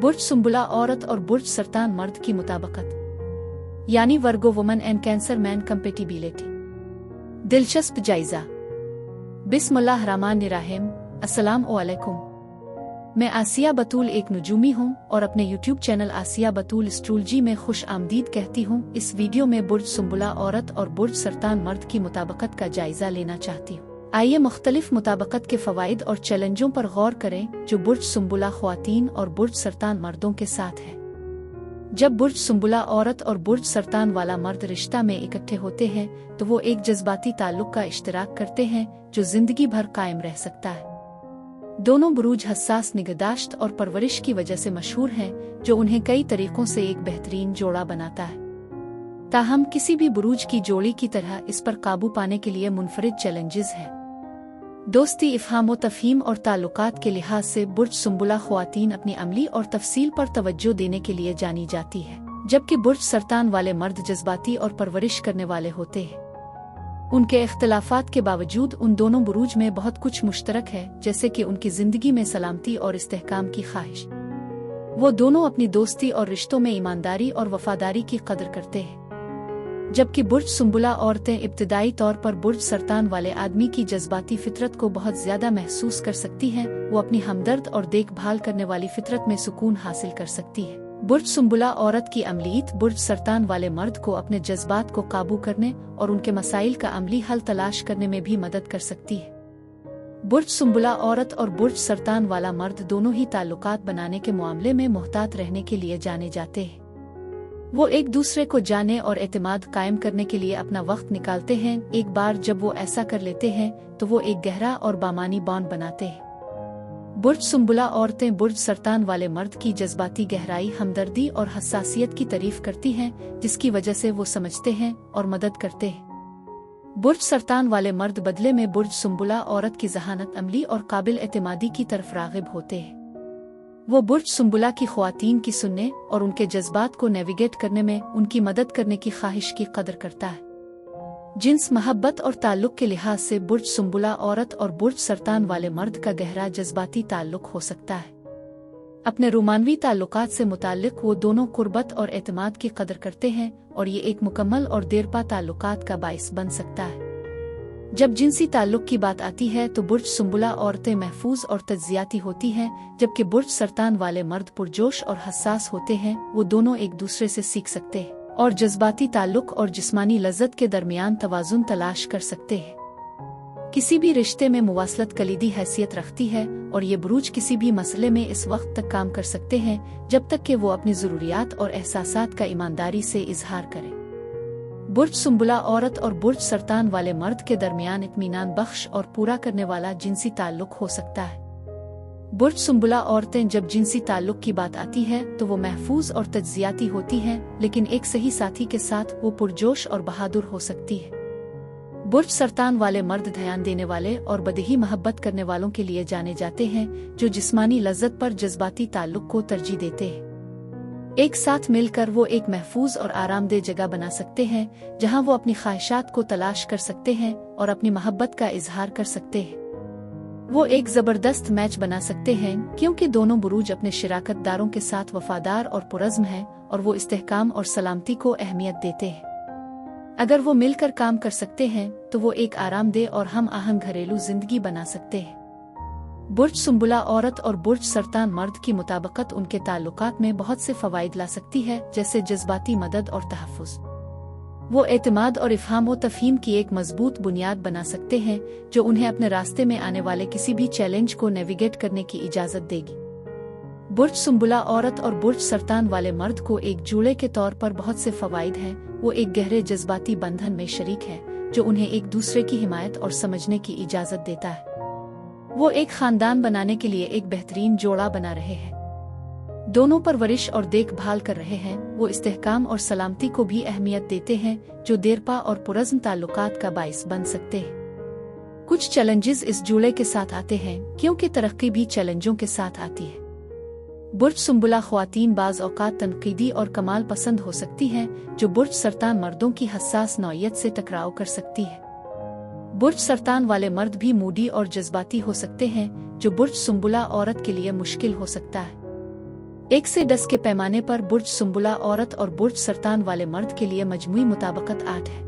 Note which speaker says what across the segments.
Speaker 1: बुर्ज सुंबुला औरत और बुर्ज सरतान मर्द की मुताबिकत, यानी Virgo woman and Cancer man compatibility. दिलचस्प जायजा। बिस्मिल्लाहिर्रहमानिर्रहीम। अस्सलाम वालेकुम। मैं आसिया बतूल एक नुजूमी हूँ और अपने यूट्यूब चैनल आसिया बतूल एस्ट्रोलॉजी में खुश आमदीद कहती हूँ। इस वीडियो में बुर्ज सुंबुला औरत और बुर्ज सरतान मर्द की मुताबिकत का जायजा लेना चाहती हूँ। आइए मुख्तलिफ मुताबिकत के फ़वाइद और चैलेंजों पर गौर करें जो बुर्ज सुंबुला ख्वातीन और बुर्ज सरतान मर्दों के साथ है। जब बुर्ज सुंबुला औरत और बुर्ज सरतान वाला मर्द रिश्ता में इकट्ठे होते हैं तो वो एक जज्बाती ताल्लुक का इश्तराक करते हैं जो जिंदगी भर कायम रह सकता है। दोनों बुरूज हसास निगहदाश्त और परवरिश की वजह से मशहूर हैं, जो उन्हें कई तरीकों से एक बेहतरीन जोड़ा बनाता है। ताहम किसी भी बुरूज की जोड़ी की तरह इस पर काबू पाने के लिए मुनफरिद चैलेंजेस हैं। दोस्ती, इफ़हाम व तफ़हीम और ताल्लुकात के लिहाज से बुर्ज सुंबुला ख्वातीन अपनी अमली और तफसील पर तवज्जो देने के लिए जानी जाती है, जबकि बुर्ज सरतान वाले मर्द जज्बाती और परवरिश करने वाले होते हैं। उनके इख्तलाफात के बावजूद उन दोनों बुरूज में बहुत कुछ मुश्तरक है, जैसे कि उनकी जिंदगी में सलामती और इस्तेहकाम की ख्वाहिश। वो दोनों अपनी दोस्ती और रिश्तों में ईमानदारी और वफादारी की कदर करते हैं, जबकि बुर्ज सुंबुला औरतें इब्तिदाई तौर पर बुर्ज सरतान वाले आदमी की जज्बाती फितरत को बहुत ज्यादा महसूस कर सकती हैं। वो अपनी हमदर्द और देखभाल करने वाली फितरत में सुकून हासिल कर सकती है। बुर्ज सुंबुला औरत की अमलीत बुर्ज सरतान वाले मर्द को अपने जज्बात को काबू करने और उनके मसाइल का अमली हल तलाश करने में भी मदद कर सकती है। बुर्ज सुंबुला औरत और बुर्ज सरतान वाला मर्द दोनों ही ताल्लुकात बनाने के मामले में मोहतात रहने के लिए जाने जाते हैं। वो एक दूसरे को जाने और एतमाद कायम करने के लिए अपना वक्त निकालते हैं। एक बार जब वो ऐसा कर लेते हैं तो वो एक गहरा और बामानी बॉन्ड बनाते हैं। बुर्ज सुंबुला औरतें बुर्ज सरतान वाले मर्द की जज्बाती गहराई, हमदर्दी और हसासियत की तारीफ करती हैं, जिसकी वजह से वो समझते हैं और मदद करते हैं। बुर्ज सरतान वाले मर्द बदले में बुर्ज सुंबुला औरत की ज़हानत, अमली और काबिल एतमादी की तरफ राग़िब होते हैं। वो बुर्ज सुंबुला की ख्वातीन की सुनने और उनके जज्बात को नेविगेट करने में उनकी मदद करने की ख्वाहिश की कदर करता है। जिन्स, महब्बत और ताल्लुक के लिहाज से बुर्ज सुंबुला औरत और बुर्ज सरतान वाले मर्द का गहरा जज्बाती ताल्लुक हो सकता है। अपने रोमानवी ताल्लुकात से मुताल्लिक वो दोनों कुर्बत और एतमाद की कदर करते हैं और ये एक मुकम्मल और देरपा ताल्लुकात का बाइस बन सकता है। जब जिनसी ताल्लुक की बात आती है तो बुर्ज सुंबुला औरतें महफूज और तज्जियाती होती हैं, जबकि बुर्ज सरतान वाले मर्द पुरजोश और हसास होते हैं। वो दोनों एक दूसरे से सीख सकते हैं और जज्बाती ताल्लुक और जिस्मानी लज्जत के दरमियान तवाज़ुन तलाश कर सकते हैं। किसी भी रिश्ते में मुवासलत कलीदी हैसियत रखती है और ये बुरूज किसी भी मसले में इस वक्त तक काम कर सकते हैं जब तक कि वो अपनी ज़रूरियात और एहसासात का ईमानदारी से इजहार करें। बुर्ज सुंबुला औरत और बुर्ज सरतान वाले मर्द के दरमियान इत्मीनान बख्श और पूरा करने वाला जिनसी ताल्लुक हो सकता है। बुर्ज सुंबुला औरतें जब जिनसी ताल्लुक की बात आती है तो वो महफूज और तज्जियाती होती हैं, लेकिन एक सही साथी के साथ वो पुरजोश और बहादुर हो सकती है। बुर्ज सरतान वाले मर्द ध्यान देने वाले और बदही मोहब्बत करने वालों के लिए जाने जाते हैं, जो जिस्मानी लज्जत पर जज्बाती ताल्लुक को तरजीह देते हैं। एक साथ मिलकर वो एक महफूज और आरामदेह जगह बना सकते हैं जहां वो अपनी ख्वाहिशात को तलाश कर सकते हैं और अपनी मोहब्बत का इजहार कर सकते हैं। वो एक जबरदस्त मैच बना सकते हैं क्योंकि दोनों बुरूज अपने शिराकतदारों के साथ वफादार और पुरज़्म हैं और वो इस्तेहकाम और सलामती को अहमियत देते हैं। अगर वो मिलकर काम कर सकते हैं तो वो एक आरामदेह और हम आहंग घरेलू जिंदगी बना सकते हैं। बुर्ज सुंबुला औरत और बुर्ज सरतान मर्द की मुताबिकत उनके ताल्लुकात में बहुत से फ़वाइद ला सकती है, जैसे जज्बाती मदद और तहफ़्फ़ुज़। वो एतमाद और इफ़हाम व तफ़हीम की एक मजबूत बुनियाद बना सकते हैं जो उन्हें अपने रास्ते में आने वाले किसी भी चैलेंज को नेविगेट करने की इजाज़त देगी। बुर्ज सुंबुला औरत और बुर्ज सरतान वाले मर्द को एक जोड़े के तौर पर बहुत से फ़वाइद हैं। वो एक गहरे जज्बाती बंधन में शरीक है जो उन्हें एक दूसरे की हिमायत और समझने की इजाज़त देता है। वो एक खानदान बनाने के लिए एक बेहतरीन जोड़ा बना रहे हैं। दोनों परवरिश और देखभाल कर रहे हैं। वो इस्तेहकाम और सलामती को भी अहमियत देते हैं, जो देरपा और पुरज़्म ताल्लुकात का बाइस बन सकते हैं। कुछ चैलेंजेस इस जोड़े के साथ आते हैं क्योंकि तरक्की भी चैलेंजों के साथ आती है। बुर्ज सुंबुला ख्वातीन बाज़ औक़ात तनक़ीदी और कमाल पसंद हो सकती हैं, जो बुर्ज सरतान मर्दों की हसास नौइयत से टकराव कर सकती है। बुर्ज सरतान वाले मर्द भी मूडी और जज्बाती हो सकते हैं, जो बुर्ज सुंबुला औरत के लिए मुश्किल हो सकता है। 1 से 10 के पैमाने पर बुर्ज सुंबुला औरत और बुर्ज सरतान वाले मर्द के लिए मजमूई मुताबकत 8 है।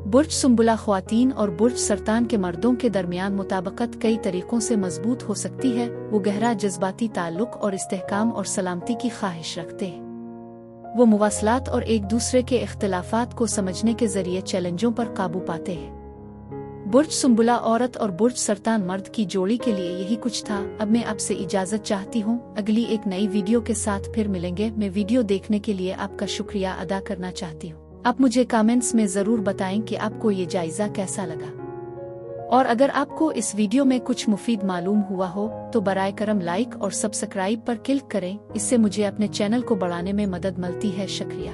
Speaker 1: बुर्ज सुंबुला ख्वातीन और बुर्ज सरतान के मर्दों के दरमियान मुताबकत कई तरीकों से मजबूत हो सकती है। वो गहरा जज्बाती ताल्लुक और इस्तेहकाम और सलामती की ख्वाहिश रखते हैं। वो मुवासलात और एक दूसरे के इख्तिलाफात को समझने के जरिए चैलेंजों पर काबू पाते हैं। बुर्ज सुंबुला औरत और बुर्ज सरतान मर्द की जोड़ी के लिए यही कुछ था। अब मैं आपसे इजाजत चाहती हूँ। अगली एक नई वीडियो के साथ फिर मिलेंगे। मैं वीडियो देखने के लिए आपका शुक्रिया अदा करना चाहती हूँ। आप मुझे कमेंट्स में ज़रूर बताएं कि आपको ये जायज़ा कैसा लगा, और अगर आपको इस वीडियो में कुछ मुफीद मालूम हुआ हो तो बराए करम लाइक और सब्सक्राइब पर क्लिक करें। इससे मुझे अपने चैनल को बढ़ाने में मदद मिलती है। शुक्रिया।